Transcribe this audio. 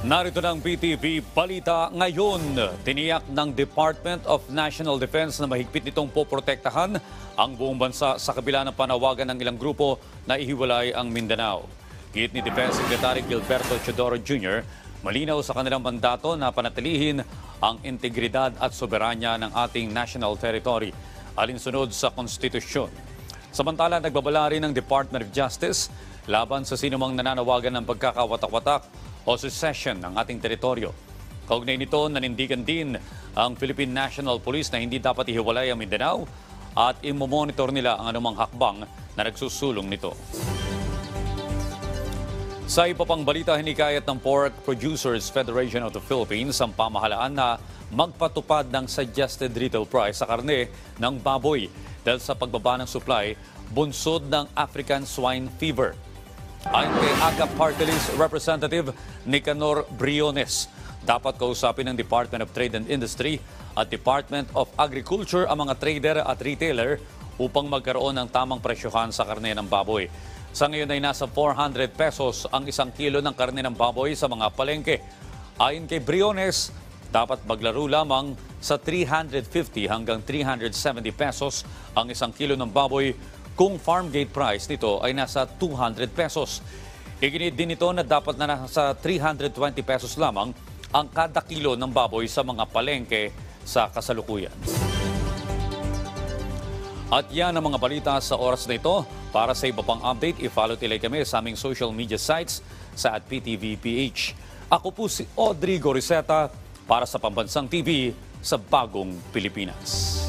Narito ng PTV Balita ngayon. Tiniyak ng Department of National Defense na mahigpit nitong poprotektahan ang buong bansa sa kabila ng panawagan ng ilang grupo na ihiwalay ang Mindanao. Git ni Defense Secretary Gilberto Chodoro Jr., malinaw sa kanilang mandato na panatilihin ang integridad at soberanya ng ating national territory alinsunod sa konstitusyon. Samantala, nagbabala rin ng Department of Justice laban sa sinumang nananawagan ng pagkakawatak-watak o secession ng ating teritoryo. Kaugnay nito, nanindigan din ang Philippine National Police na hindi dapat ihiwalay ang Mindanao at imomonitor nila ang anumang hakbang na nagsusulong nito. Sa iba pang balita, hinikayat ng Pork Producers Federation of the Philippines ang pamahalaan na magpatupad ng suggested retail price sa karne ng baboy dahil sa pagbaba ng supply bunsod ng African Swine Fever. Ayon kay AGAP Party List Representative Nicanor Briones, dapat kausapin ng Department of Trade and Industry at Department of Agriculture ang mga trader at retailer upang magkaroon ng tamang presyohan sa karne ng baboy. Sa ngayon ay nasa 400 pesos ang isang kilo ng karne ng baboy sa mga palengke. Ayon kay Briones, dapat maglaro lamang sa 350 hanggang 370 pesos ang isang kilo ng baboy kung farm gate price nito ay nasa 200 pesos. Iginit din ito na dapat na nasa 320 pesos lamang ang kada kilo ng baboy sa mga palengke sa kasalukuyan. At yan ang mga balita sa oras na ito. Para sa iba pang update, i-follow tilay kami sa aming social media sites sa @PTVPH. Ako po si Audrey Goriseta para sa Pambansang TV sa Bagong Pilipinas.